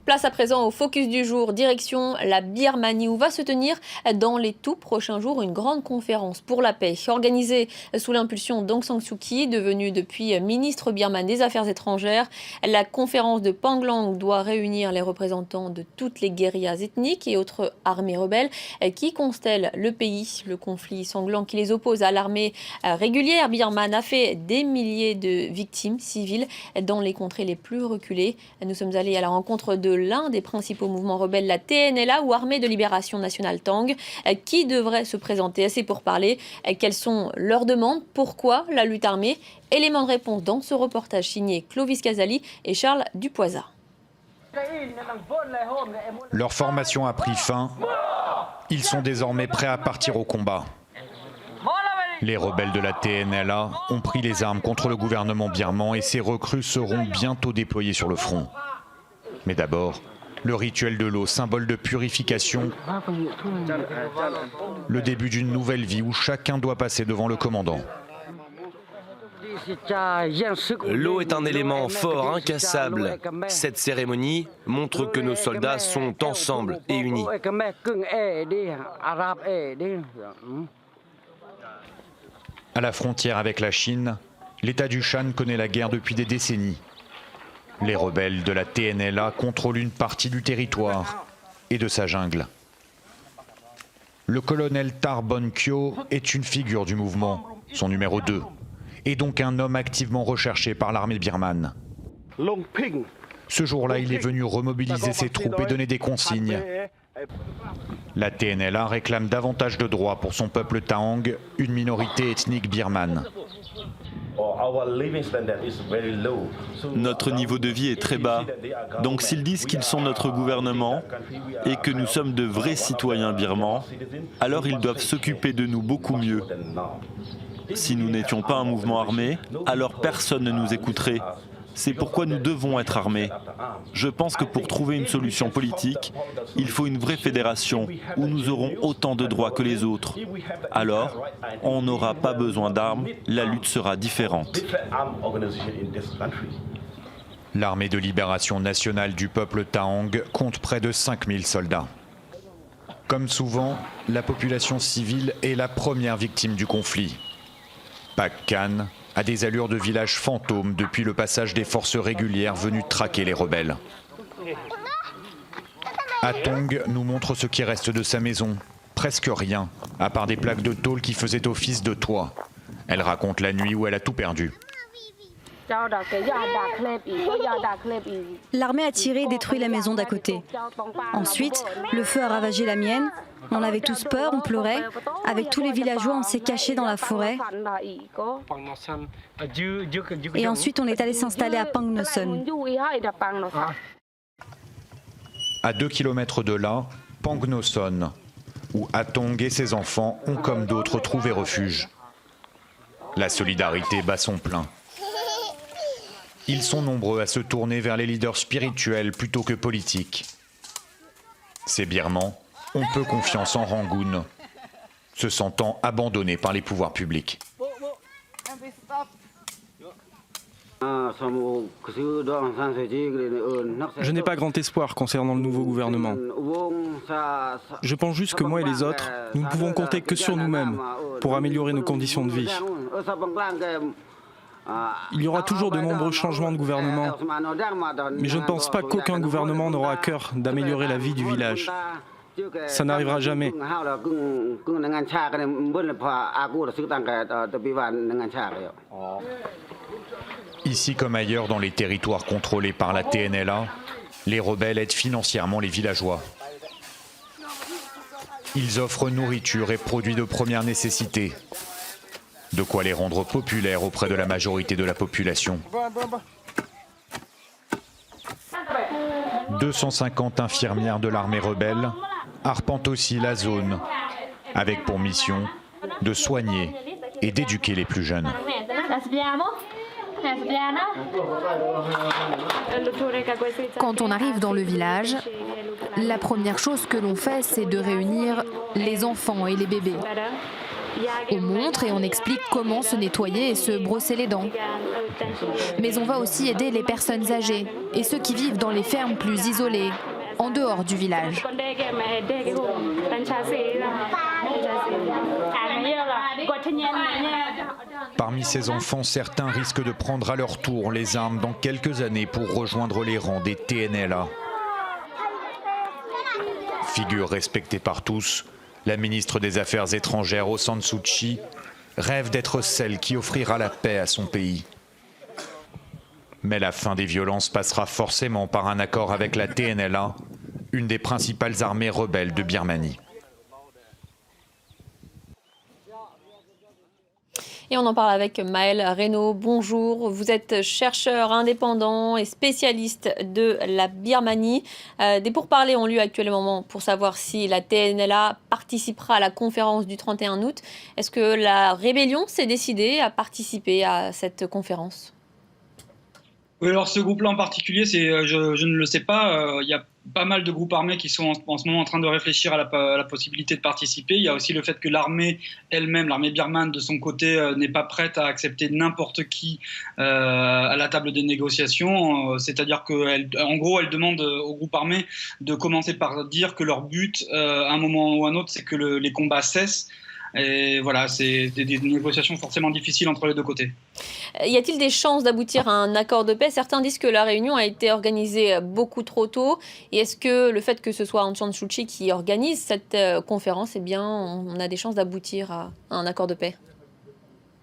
Place à présent au focus du jour, direction la Birmanie où va se tenir dans les tout prochains jours une grande conférence pour la paix. Organisée sous l'impulsion d'Aung San Suu Kyi, devenue depuis ministre birmane des Affaires étrangères, la conférence de Panglang doit réunir les représentants de toutes les guérillas ethniques et autres armées rebelles qui constellent le pays. Le conflit sanglant qui les oppose à l'armée régulière birmane a fait des milliers de victimes civiles dans les contrées les plus reculées. Nous sommes allés à la rencontre de l'un des principaux mouvements rebelles, la TNLA ou Armée de Libération Nationale Tang, qui devrait se présenter à ces pourparlers. Quelles sont leurs demandes? Pourquoi la lutte armée? Éléments de réponse dans ce reportage signé Clovis Casali et Charles Dupoisa. Leur formation a pris fin. Ils sont désormais prêts à partir au combat. Les rebelles de la TNLA ont pris les armes contre le gouvernement birman et ces recrues seront bientôt déployées sur le front. Mais d'abord, le rituel de l'eau, symbole de purification, le début d'une nouvelle vie où chacun doit passer devant le commandant. L'eau est un élément fort, incassable. Cette cérémonie montre que nos soldats sont ensemble et unis. À la frontière avec la Chine, l'État du Shan connaît la guerre depuis des décennies. Les rebelles de la TNLA contrôlent une partie du territoire et de sa jungle. Le colonel Tar Bon Kyo est une figure du mouvement, son numéro 2, et donc un homme activement recherché par l'armée birmane. Ce jour-là, il est venu remobiliser ses troupes et donner des consignes. La TNLA réclame davantage de droits pour son peuple Taang, une minorité ethnique birmane. Notre niveau de vie est très bas. Donc s'ils disent qu'ils sont notre gouvernement et que nous sommes de vrais citoyens birmans, alors ils doivent s'occuper de nous beaucoup mieux. Si nous n'étions pas un mouvement armé, alors personne ne nous écouterait. C'est pourquoi nous devons être armés. Je pense que pour trouver une solution politique, il faut une vraie fédération où nous aurons autant de droits que les autres. Alors, on n'aura pas besoin d'armes, la lutte sera différente. L'armée de libération nationale du peuple Taang compte près de 5000 soldats. Comme souvent, la population civile est la première victime du conflit. Pak Khan a des allures de village fantôme depuis le passage des forces régulières venues traquer les rebelles. Atong nous montre ce qui reste de sa maison. Presque rien, à part des plaques de tôle qui faisaient office de toit. Elle raconte la nuit où elle a tout perdu. L'armée a tiré et détruit la maison d'à côté. Ensuite, le feu a ravagé la mienne. On avait tous peur, on pleurait. Avec tous les villageois, on s'est caché dans la forêt. Et ensuite, on est allé s'installer à Pang Noson. À 2 km de là, Pang Noson, où Atong et ses enfants ont comme d'autres trouvé refuge. La solidarité bat son plein. Ils sont nombreux à se tourner vers les leaders spirituels plutôt que politiques. Ces Birmans ont peu confiance en Rangoon, se sentant abandonnés par les pouvoirs publics. Je n'ai pas grand espoir concernant le nouveau gouvernement. Je pense juste que moi et les autres, nous ne pouvons compter que sur nous-mêmes pour améliorer nos conditions de vie. Il y aura toujours de nombreux changements de gouvernement, mais je ne pense pas qu'aucun gouvernement n'aura à cœur d'améliorer la vie du village. Ça n'arrivera jamais. Ici comme ailleurs dans les territoires contrôlés par la TNLA, les rebelles aident financièrement les villageois. Ils offrent nourriture et produits de première nécessité. De quoi les rendre populaires auprès de la majorité de la population. 250 infirmières de l'armée rebelle arpentent aussi la zone, avec pour mission de soigner et d'éduquer les plus jeunes. Quand on arrive dans le village, la première chose que l'on fait, c'est de réunir les enfants et les bébés. On montre et on explique comment se nettoyer et se brosser les dents. Mais on va aussi aider les personnes âgées et ceux qui vivent dans les fermes plus isolées, en dehors du village. Parmi ces enfants, certains risquent de prendre à leur tour les armes dans quelques années pour rejoindre les rangs des TNLA. Figure respectée par tous, la ministre des Affaires étrangères Aung San Suu Kyi rêve d'être celle qui offrira la paix à son pays. Mais la fin des violences passera forcément par un accord avec la TNLA, une des principales armées rebelles de Birmanie. Et on en parle avec Maël Reynaud. Bonjour, vous êtes chercheur indépendant et spécialiste de la Birmanie. Des pourparlers ont lieu actuellement pour savoir si la TNLA participera à la conférence du 31 août. Est-ce que la rébellion s'est décidée à participer à cette conférence ? Oui, alors ce groupe-là en particulier, je ne le sais pas. Il y a pas mal de groupes armés qui sont en ce moment en train de réfléchir à la possibilité de participer. Il y a aussi le fait que l'armée elle-même, l'armée birmane de son côté, n'est pas prête à accepter n'importe qui à la table des négociations. C'est-à-dire qu'en gros, elle demande aux groupes armés de commencer par dire que leur but, à un moment ou à un autre, c'est que les combats cessent. Et voilà, c'est des négociations forcément difficiles entre les deux côtés. Y a-t-il des chances d'aboutir à un accord de paix ? Certains disent que la réunion a été organisée beaucoup trop tôt. Et est-ce que le fait que ce soit Aung San Suu Kyi qui organise cette conférence, eh bien, on a des chances d'aboutir à un accord de paix ?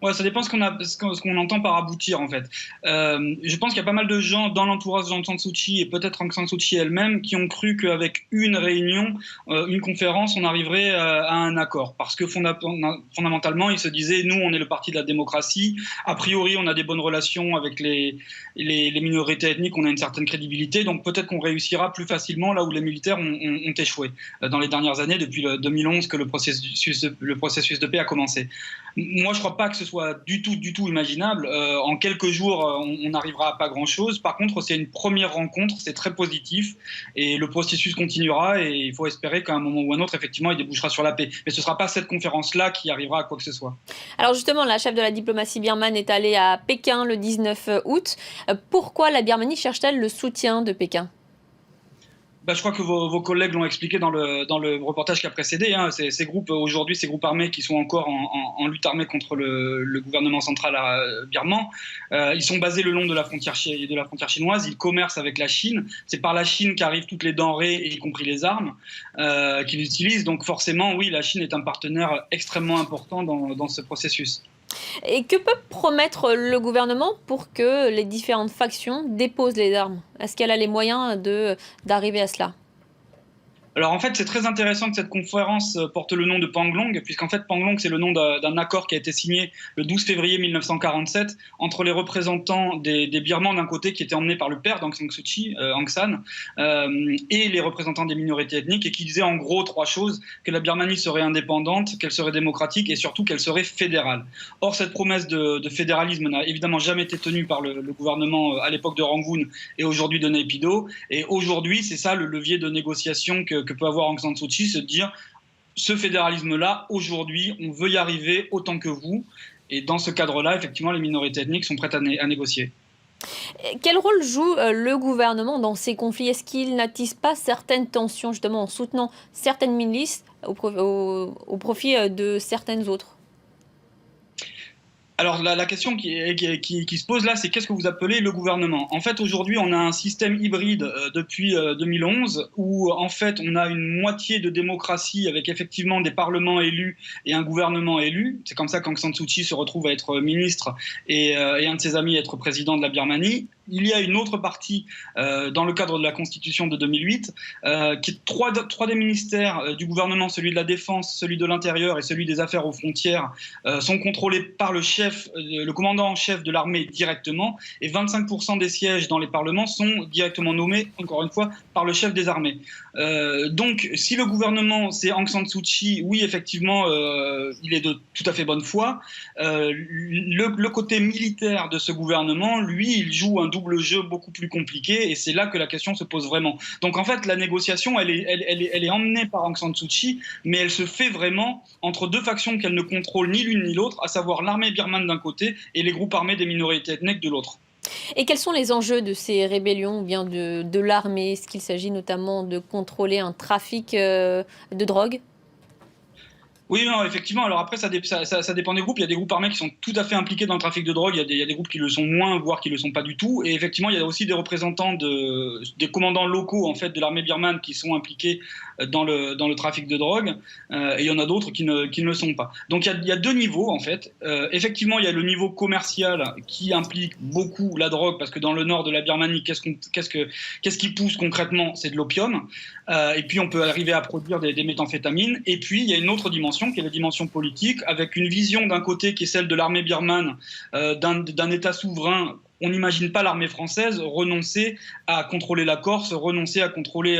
Ouais, ça dépend ce qu'on entend par aboutir en fait. Je pense qu'il y a pas mal de gens dans l'entourage d'Aung San Suu Kyi et peut-être Aung San Suu Kyi elle-même qui ont cru qu'avec une réunion, une conférence, on arriverait à un accord. Parce que fondamentalement, ils se disaient, nous on est le parti de la démocratie, a priori on a des bonnes relations avec les minorités ethniques, on a une certaine crédibilité, donc peut-être qu'on réussira plus facilement là où les militaires ont échoué dans les dernières années, depuis le 2011 que le processus de paix a commencé. Moi, je ne crois pas que ce soit du tout imaginable. En quelques jours, on n'arrivera à pas grand-chose. Par contre, c'est une première rencontre, c'est très positif. Et le processus continuera et il faut espérer qu'à un moment ou un autre, effectivement, il débouchera sur la paix. Mais ce ne sera pas cette conférence-là qui arrivera à quoi que ce soit. Alors justement, la chef de la diplomatie birmane est allée à Pékin le 19 août. Pourquoi la Birmanie cherche-t-elle le soutien de Pékin ? Je crois que vos collègues l'ont expliqué dans le reportage qui a précédé. Hein. Ces groupes aujourd'hui, ces groupes armés qui sont encore en lutte armée contre le gouvernement central birman, ils sont basés le long de la frontière chinoise. Ils commercent avec la Chine. C'est par la Chine qu'arrivent toutes les denrées, y compris les armes, qu'ils utilisent. Donc forcément, oui, la Chine est un partenaire extrêmement important dans ce processus. Et que peut promettre le gouvernement pour que les différentes factions déposent les armes ? Est-ce qu'elle a les moyens d'arriver à cela ? Alors en fait, c'est très intéressant que cette conférence porte le nom de Panglong, puisqu'en fait Panglong, c'est le nom d'un accord qui a été signé le 12 février 1947 entre les représentants des Birmans d'un côté, qui étaient emmenés par le père d'Aung San Suu Kyi, Aung San, et les représentants des minorités ethniques, et qui disaient en gros trois choses: que la Birmanie serait indépendante, qu'elle serait démocratique et surtout qu'elle serait fédérale. Or, cette promesse de fédéralisme n'a évidemment jamais été tenue par le gouvernement à l'époque de Rangoon et aujourd'hui de Naypyidaw. Et aujourd'hui, c'est ça le levier de négociation que peut avoir Aung San Suu Kyi, se dire ce fédéralisme-là, aujourd'hui, on veut y arriver autant que vous. Et dans ce cadre-là, effectivement, les minorités ethniques sont prêtes à négocier. Quel rôle joue le gouvernement dans ces conflits ? Est-ce qu'il n'attise pas certaines tensions, justement, en soutenant certaines milices au profit de certaines autres ? Alors la question qui se pose là, c'est qu'est-ce que vous appelez le gouvernement ? En fait, aujourd'hui, on a un système hybride depuis 2011 où en fait on a une moitié de démocratie avec effectivement des parlements élus et un gouvernement élu. C'est comme ça qu'Aung San Suu Kyi se retrouve à être ministre et un de ses amis être président de la Birmanie. Il y a une autre partie dans le cadre de la Constitution de 2008 qui est trois des ministères du gouvernement, celui de la Défense, celui de l'Intérieur et celui des Affaires aux frontières, sont contrôlés par le commandant en chef de l'armée directement, et 25% des sièges dans les parlements sont directement nommés, encore une fois, par le chef des armées. Donc si le gouvernement c'est Aung San Suu Kyi, oui effectivement il est de tout à fait bonne foi. Le côté militaire de ce gouvernement, lui, il joue un double jeu beaucoup plus compliqué, et c'est là que la question se pose vraiment. Donc en fait, la négociation, elle est emmenée par Aung San Suu Kyi, mais elle se fait vraiment entre deux factions qu'elle ne contrôle ni l'une ni l'autre, à savoir l'armée birmane d'un côté et les groupes armés des minorités ethniques de l'autre. Et quels sont les enjeux de ces rébellions ou bien de l'armée? Est-ce qu'il s'agit notamment de contrôler un trafic de drogue? Oui, non, effectivement. Alors après, ça dépend des groupes. Il y a des groupes armés qui sont tout à fait impliqués dans le trafic de drogue. Il y a des groupes qui le sont moins, voire qui le sont pas du tout. Et effectivement, il y a aussi des représentants des commandants locaux en fait de l'armée birmane qui sont impliqués dans le trafic de drogue. Et il y en a d'autres qui ne le sont pas. Donc il y a deux niveaux en fait. Effectivement, il y a le niveau commercial qui implique beaucoup la drogue, parce que dans le nord de la Birmanie, qu'est-ce qui pousse concrètement? C'est de l'opium. Et puis on peut arriver à produire des méthamphétamines. Et puis il y a une autre dimension qui est la dimension politique, avec une vision d'un côté qui est celle de l'armée birmane, d'un État souverain. On n'imagine pas l'armée française renoncer à contrôler la Corse, renoncer à contrôler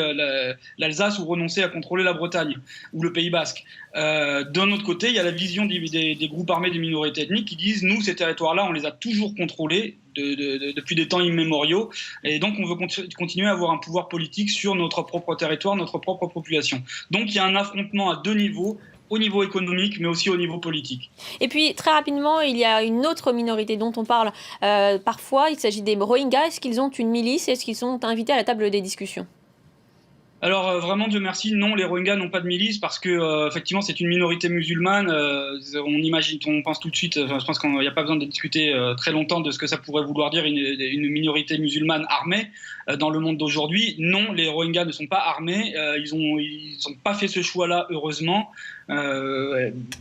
l'Alsace ou renoncer à contrôler la Bretagne ou le Pays Basque. D'un autre côté, il y a la vision des groupes armés des minorités ethniques qui disent « nous, ces territoires-là, on les a toujours contrôlés depuis des temps immémoriaux, et donc on veut continuer à avoir un pouvoir politique sur notre propre territoire, notre propre population ». Donc il y a un affrontement à deux niveaux, au niveau économique, mais aussi au niveau politique. Et puis, très rapidement, il y a une autre minorité dont on parle parfois. Il s'agit des Rohingyas. Est-ce qu'ils ont une milice? Est-ce qu'ils sont invités à la table des discussions? Alors vraiment, Dieu merci, non, les Rohingyas n'ont pas de milice parce que effectivement c'est une minorité musulmane. On pense tout de suite, je pense qu'il n'y a pas besoin de discuter très longtemps de ce que ça pourrait vouloir dire une minorité musulmane armée dans le monde d'aujourd'hui. Non, les Rohingyas ne sont pas armés, ils ont pas fait ce choix-là, heureusement.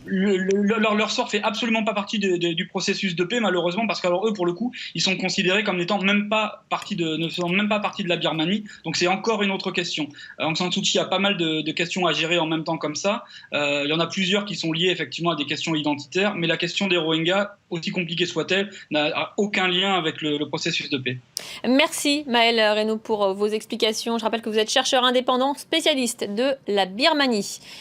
Leur sort fait absolument pas partie du processus de paix, malheureusement, parce qu'alors eux, pour le coup, ils sont considérés comme n'étant ne faisant même pas partie de la Birmanie. Donc c'est encore une autre question. Aung San Suu Kyi a pas mal de questions à gérer en même temps comme ça. Il y en a plusieurs qui sont liées effectivement à des questions identitaires, mais la question des Rohingyas, aussi compliquée soit-elle, n'a aucun lien avec le processus de paix. Merci Maël Reynaud pour vos explications. Je rappelle que vous êtes chercheur indépendant, spécialiste de la Birmanie.